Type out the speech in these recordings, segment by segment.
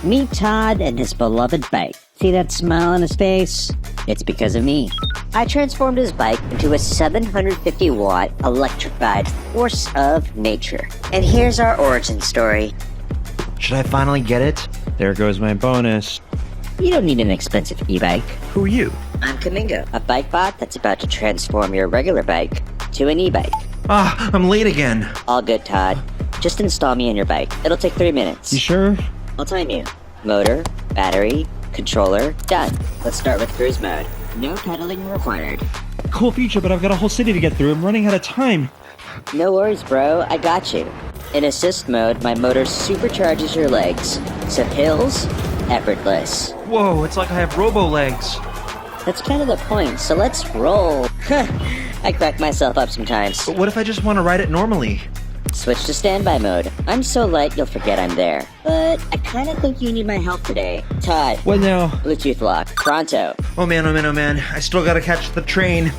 Meet Todd and his beloved bike. See that smile on his face? It's because of me. I transformed his bike into a 750-watt electrified force of nature. And here's our origin story. Should I finally get it? There goes my bonus. You don't need an expensive e-bike. Who are you? I'm Kamingo, a bike bot that's about to transform your regular bike to an e-bike. Ah, I'm late again. All good, Todd. Just install me in your bike. It'll take 3 minutes. You sure? I'll time you. Motor, battery, controller, done. Let's start with cruise mode. No pedaling required. Cool feature, but I've got a whole city to get through. I'm running out of time. No worries, bro. I got you. In assist mode, my motor supercharges your legs. So hills, effortless. Whoa, it's like I have robo-legs. That's kind of the point, so let's roll. I crack myself up sometimes. But what if I just want to ride it normally? Switch to standby mode. I'm so light you'll forget I'm there. But I kind of think you need my help today. Todd. What now? Bluetooth lock. Pronto. Oh man, oh man, oh man. I still gotta catch the train.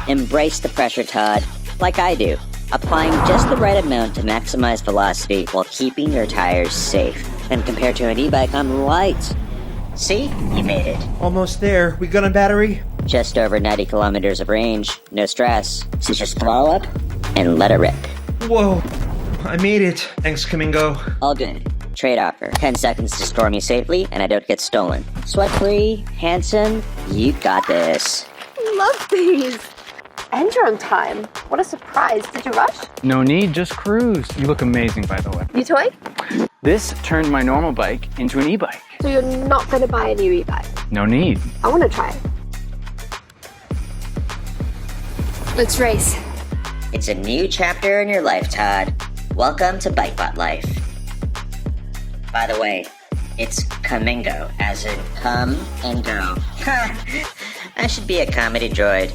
Embrace the pressure, Todd. Like I do. Applying just the right amount to maximize velocity while keeping your tires safe. And compared to an e-bike, I'm light. See? You made it. Almost there. We good on battery? Just over 90 kilometers of range. No stress. So just throttle up and let it rip. Whoa. I made it. Thanks, Kamingo. All good. Trade offer. 10 seconds to store me safely and I don't get stolen. Sweat-free, handsome, you got this. Love these. And you're on time. What a surprise. Did you rush? No need, just cruise. You look amazing, by the way. You toy? This turned my normal bike into an e-bike. So you're not going to buy a new e-bike? No need. I want to try it. Let's race. It's a new chapter in your life, Todd. Welcome to BikeBot life. By the way, it's Kamingo, as in come and go. I should be a comedy droid.